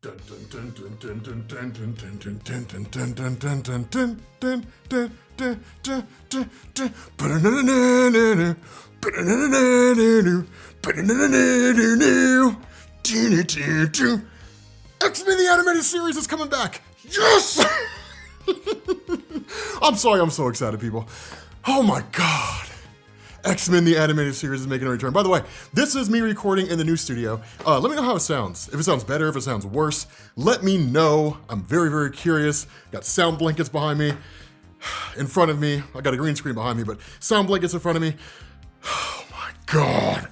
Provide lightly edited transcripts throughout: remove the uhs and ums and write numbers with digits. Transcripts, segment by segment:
X-Men the Animated Series is coming back! Yes! I'm sorry, I'm so excited, people. Oh my God. X-Men the Animated Series is making a return. By the way, this is me recording in the new studio. Let me know how it sounds. If it sounds better, if it sounds worse, let me know. I'm very, very curious. Got sound blankets behind me, in front of me. I got a green screen behind me, but sound blankets in front of me. Oh my God.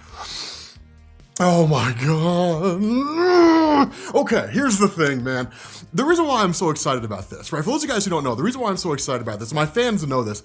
Oh my God. Okay, here's the thing, man. The reason why I'm so excited about this, right? For those of you guys who don't know, the reason why I'm so excited about this, my fans know this,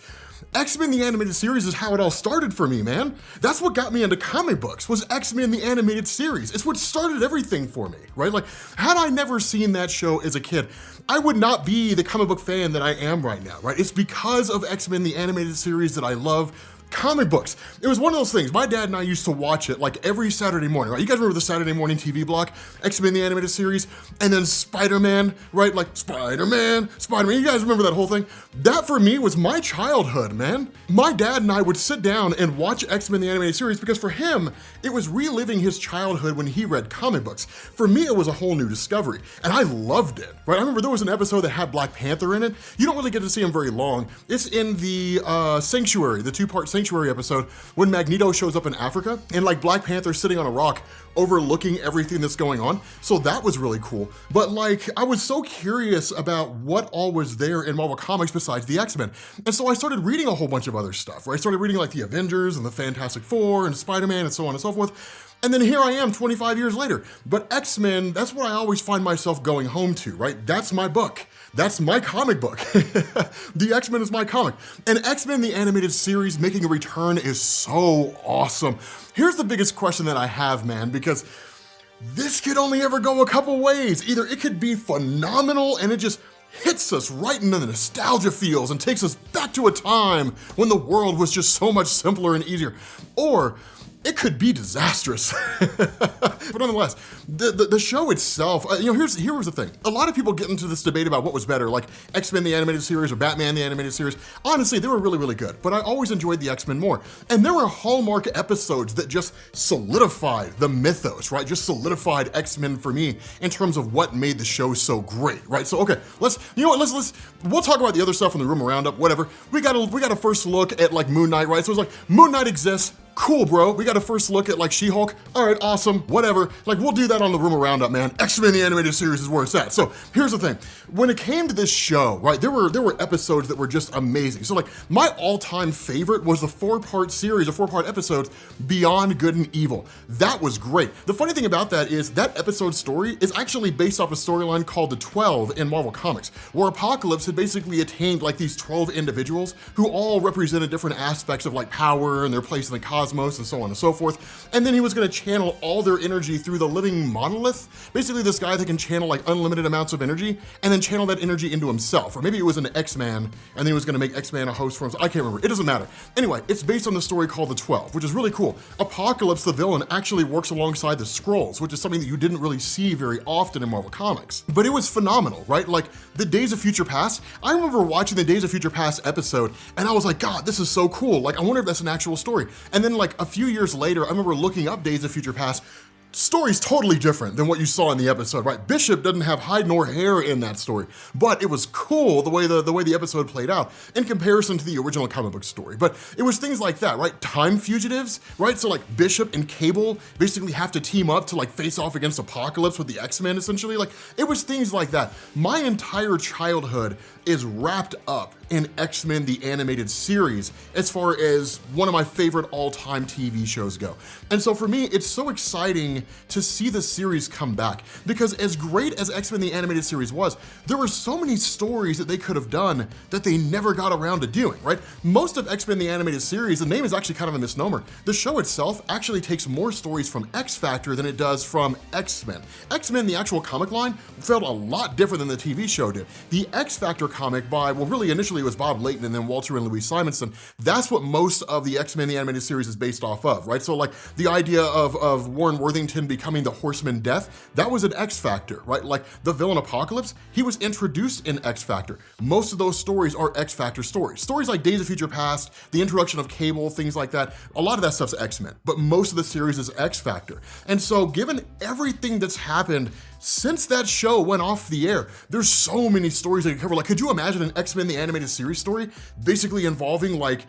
X-Men the Animated Series is how it all started for me, man. That's what got me into comic books, was X-Men the Animated Series. It's what started everything for me, right? Like, had I never seen that show as a kid, I would not be the comic book fan that I am right now, right? It's because of X-Men the Animated Series that I love comic books. It was one of those things. My dad and I used to watch it like every Saturday morning, right? You guys remember the Saturday morning TV block, X-Men the Animated Series, and then Spider-Man, right? Like Spider-Man. You guys remember that whole thing? That for me was my childhood, man. My dad and I would sit down and watch X-Men the Animated Series because for him, it was reliving his childhood when he read comic books. For me, it was a whole new discovery, and I loved it, right? I remember there was an episode that had Black Panther in it. You don't really get to see him very long. It's in the Sanctuary, the two-part Sanctuary episode, when Magneto shows up in Africa and like Black Panther sitting on a rock overlooking everything that's going on. So that was really cool. But like, I was so curious about what all was there in Marvel Comics besides the X-Men. And so I started reading a whole bunch of other stuff, right? I started reading like the Avengers and the Fantastic Four and Spider-Man and so on and so forth. And then here I am 25 years later. But X-Men, that's what I always find myself going home to, right? That's my book. That's my comic book. The X-Men is my comic. And X-Men the Animated Series making a return is so awesome. Here's the biggest question that I have, man, because this could only ever go a couple ways. Either it could be phenomenal and it just hits us right into the nostalgia feels and takes us back to a time when the world was just so much simpler and easier, or it could be disastrous. But nonetheless, the show itself, here was the thing. A lot of people get into this debate about what was better, like X-Men the Animated Series or Batman the Animated Series. Honestly, they were really, really good, but I always enjoyed the X-Men more. And there were hallmark episodes that just solidified the mythos, right? Just solidified X-Men for me in terms of what made the show so great, right? So, okay, we'll talk about the other stuff in the Rumor Roundup, whatever. We got a first look at like Moon Knight, right? So it's like, Moon Knight exists. Cool, bro. We got a first look at like She-Hulk. All right, awesome, whatever. Like, we'll do that on the Rumor Roundup, man. X-Men the Animated Series is where it's at. So here's the thing. When it came to this show, right, there were episodes that were just amazing. So like, my all-time favorite was the four-part series, or four-part episodes, Beyond Good and Evil. That was great. The funny thing about that is that episode story is actually based off a storyline called The 12 in Marvel Comics, where Apocalypse had basically attained like these 12 individuals who all represented different aspects of like power and their place in the cosmos and so on and so forth. And then he was gonna channel all their energy through the living monolith. Basically this guy that can channel like unlimited amounts of energy and then channel that energy into himself. Or maybe it was an X-Man and then he was gonna make X-Man a host for himself. I can't remember, it doesn't matter. Anyway, it's based on the story called The 12, which is really cool. Apocalypse, the villain, actually works alongside the Skrulls, which is something that you didn't really see very often in Marvel Comics. But it was phenomenal, right? Like the Days of Future Past, I remember watching the Days of Future Past episode and I was like, God, this is so cool. Like, I wonder if that's an actual story. And then like a few years later, I remember looking up Days of Future Past. Story's totally different than what you saw in the episode, right? Bishop doesn't have hide nor hair in that story, but it was cool the way the episode played out in comparison to the original comic book story. But it was things like that, right? Time fugitives, right? So like Bishop and Cable basically have to team up to like face off against Apocalypse with the X-Men essentially. Like it was things like that. My entire childhood is wrapped up in X-Men the Animated Series as far as one of my favorite all-time TV shows go. And so for me, it's so exciting to see the series come back because as great as X-Men the Animated Series was, there were so many stories that they could have done that they never got around to doing, right? Most of X-Men the Animated Series, the name is actually kind of a misnomer. The show itself actually takes more stories from X-Factor than it does from X-Men. X-Men, the actual comic line, felt a lot different than the TV show did. The X-Factor comic by, well, really initially it was Bob Layton and then Walter and Louise Simonson. That's what most of the X-Men the Animated Series is based off of, right? So like the idea of Warren Worthington Washington becoming the Horseman Death, that was an X Factor, right? Like the villain Apocalypse, he was introduced in X Factor. Most of those stories are X Factor stories. Stories like Days of Future Past, the introduction of Cable, things like that, a lot of that stuff's X-Men, but most of the series is X Factor. And so given everything that's happened since that show went off the air, there's so many stories they could cover. Like, could you imagine an X-Men the Animated Series story basically involving like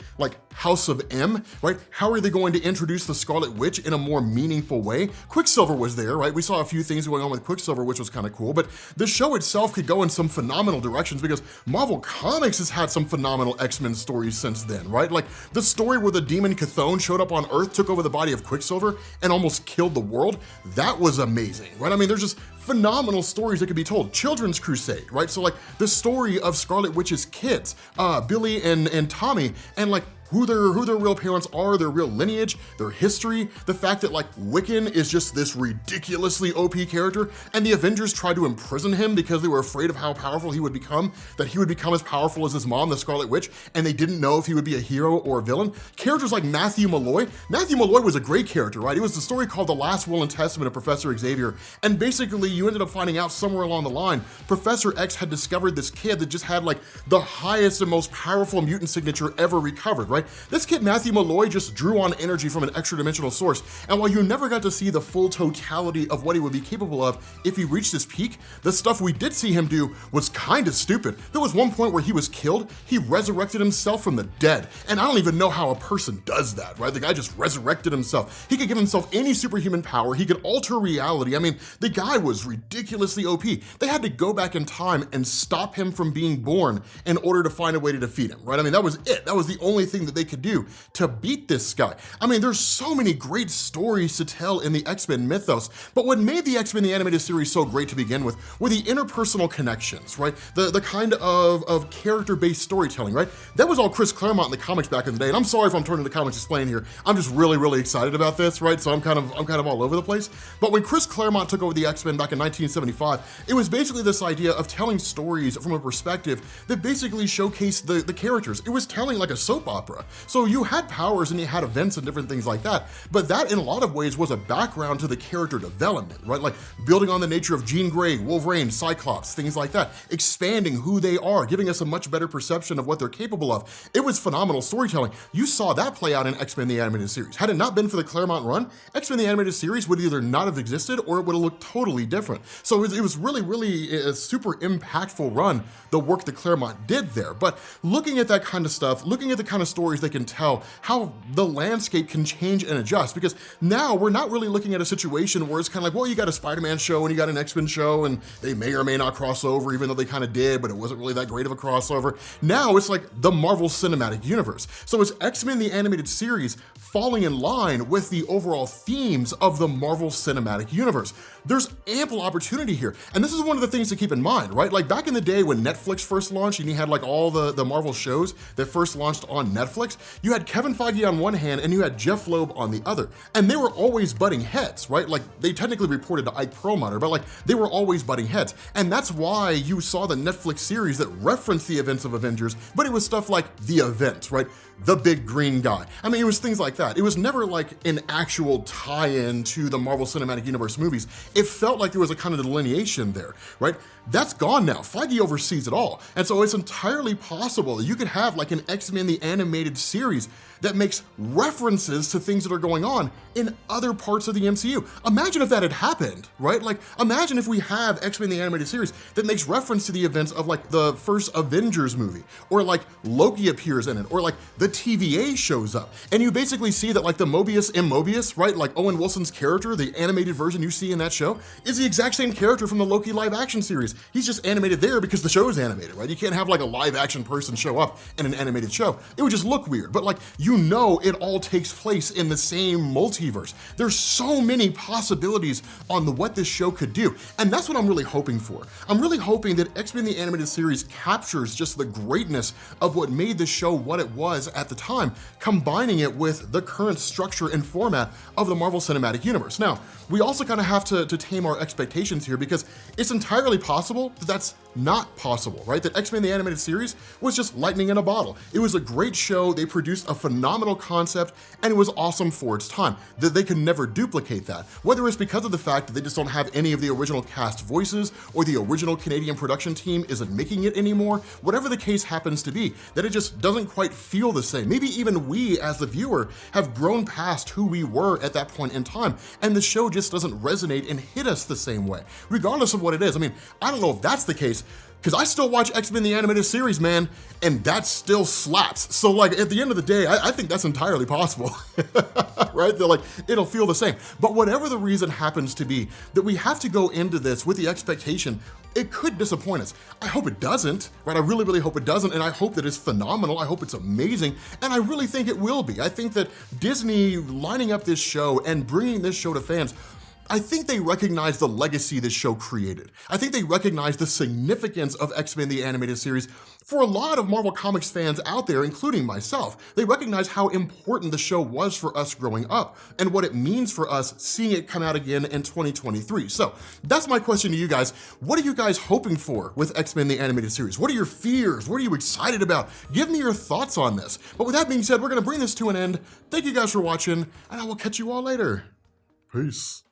House of M, right? How are they going to introduce the Scarlet Witch in a more meaningful way? Quicksilver was there, right? We saw a few things going on with Quicksilver, which was kind of cool, but the show itself could go in some phenomenal directions because Marvel Comics has had some phenomenal X-Men stories since then, right? Like the story where the demon Chthon showed up on Earth, took over the body of Quicksilver, and almost killed the world. That was amazing, right? I mean, there's just phenomenal stories that could be told. Children's Crusade, right? So like the story of Scarlet Witch's kids, Billy and Tommy, and like who their real parents are, their real lineage, their history, the fact that like Wiccan is just this ridiculously OP character, and the Avengers tried to imprison him because they were afraid of how powerful he would become, that he would become as powerful as his mom, the Scarlet Witch, and they didn't know if he would be a hero or a villain. Characters like Matthew Malloy was a great character, right? It was the story called The Last Will and Testament of Professor Xavier, and basically you ended up finding out somewhere along the line, Professor X had discovered this kid that just had like the highest and most powerful mutant signature ever recovered, right? This kid, Matthew Malloy, just drew on energy from an extra dimensional source, and while you never got to see the full totality of what he would be capable of if he reached his peak, the stuff we did see him do was kind of stupid. There was one point where he was killed, he resurrected himself from the dead, and I don't even know how a person does that, right? The guy just resurrected himself. He could give himself any superhuman power, he could alter reality. I mean, the guy was ridiculously OP. They had to go back in time and stop him from being born in order to find a way to defeat him, right? I mean, that was it. That was the only thing that they could do to beat this guy. I mean, there's so many great stories to tell in the X-Men mythos, but what made the X-Men the Animated Series so great to begin with were the interpersonal connections, right? The kind of character-based storytelling, right? That was all Chris Claremont in the comics back in the day, and I'm sorry if I'm turning to Comics Explained here. I'm just really excited about this, right? So I'm kind of all over the place. But when Chris Claremont took over the X-Men back in 1975, it was basically this idea of telling stories from a perspective that basically showcased the characters. It was telling like a soap opera. So you had powers and you had events and different things like that, but that in a lot of ways was a background to the character development, right? Like building on the nature of Jean Grey, Wolverine, Cyclops, things like that, expanding who they are, giving us a much better perception of what they're capable of. It was phenomenal storytelling. You saw that play out in X-Men the Animated Series. Had it not been for the Claremont run, X-Men the Animated Series would either not have existed or it would have looked totally different. So it was really a super impactful run, the work that Claremont did there. But looking at that kind of stuff, looking at the kind of stories they can tell, how the landscape can change and adjust, because now we're not really looking at a situation where it's kind of like, well, you got a Spider-Man show and you got an X-Men show and they may or may not cross over, even though they kind of did, but it wasn't really that great of a crossover. Now it's like the Marvel Cinematic Universe. So it's X-Men the Animated Series falling in line with the overall themes of the Marvel Cinematic Universe. There's ample opportunity here. And this is one of the things to keep in mind, right? Like back in the day when Netflix first launched and you had like all the Marvel shows that first launched on Netflix, you had Kevin Feige on one hand and you had Jeff Loeb on the other. And they were always butting heads, right? Like they technically reported to Ike Perlmutter, but like they were always butting heads. And that's why you saw the Netflix series that referenced the events of Avengers, but it was stuff like The Event, right? The big green guy. I mean, it was things like that. It was never like an actual tie-in to the Marvel Cinematic Universe movies. It felt like there was a kind of delineation there, right? That's gone now. Feige oversees it all. And so it's entirely possible that you could have like an X-Men the Animated Series that makes references to things that are going on in other parts of the MCU. Imagine if that had happened, right? Like, imagine if we have X-Men the Animated Series that makes reference to the events of like the first Avengers movie, or like Loki appears in it, or like the TVA shows up. And you basically see that like the Mobius in Mobius, right? Like Owen Wilson's character, the animated version you see in that show, is the exact same character from the Loki live action series. He's just animated there because the show is animated, right? You can't have like a live action person show up in an animated show. It would just look weird, but like, you know it all takes place in the same multiverse. There's so many possibilities on what this show could do, and that's what I'm really hoping for. I'm really hoping that X-Men the Animated Series captures just the greatness of what made the show what it was at the time, combining it with the current structure and format of the Marvel Cinematic Universe. Now, we also kind of have to tame our expectations here, because it's entirely possible that that's not possible, right? That X-Men the Animated Series was just lightning in a bottle. It was a great show. They produced a phenomenal phenomenal concept, and it was awesome for its time. That they can never duplicate that. Whether it's because of the fact that they just don't have any of the original cast voices, or the original Canadian production team isn't making it anymore, whatever the case happens to be, that it just doesn't quite feel the same. Maybe even we, as the viewer, have grown past who we were at that point in time, and the show just doesn't resonate and hit us the same way, regardless of what it is. I mean, I don't know if that's the case, because I still watch X-Men the Animated Series, man, and that still slaps. So like, at the end of the day, I think that's entirely possible, right? They're like, it'll feel the same. But whatever the reason happens to be, that we have to go into this with the expectation it could disappoint us. I hope it doesn't, right? I really, really hope it doesn't, and I hope that it's phenomenal. I hope it's amazing, and I really think it will be. I think that Disney lining up this show and bringing this show to fans, I think they recognize the legacy this show created. I think they recognize the significance of X-Men the Animated Series for a lot of Marvel Comics fans out there, including myself. They recognize how important the show was for us growing up and what it means for us seeing it come out again in 2023. So that's my question to you guys. What are you guys hoping for with X-Men the Animated Series? What are your fears? What are you excited about? Give me your thoughts on this. But with that being said, we're gonna bring this to an end. Thank you guys for watching, and I will catch you all later. Peace.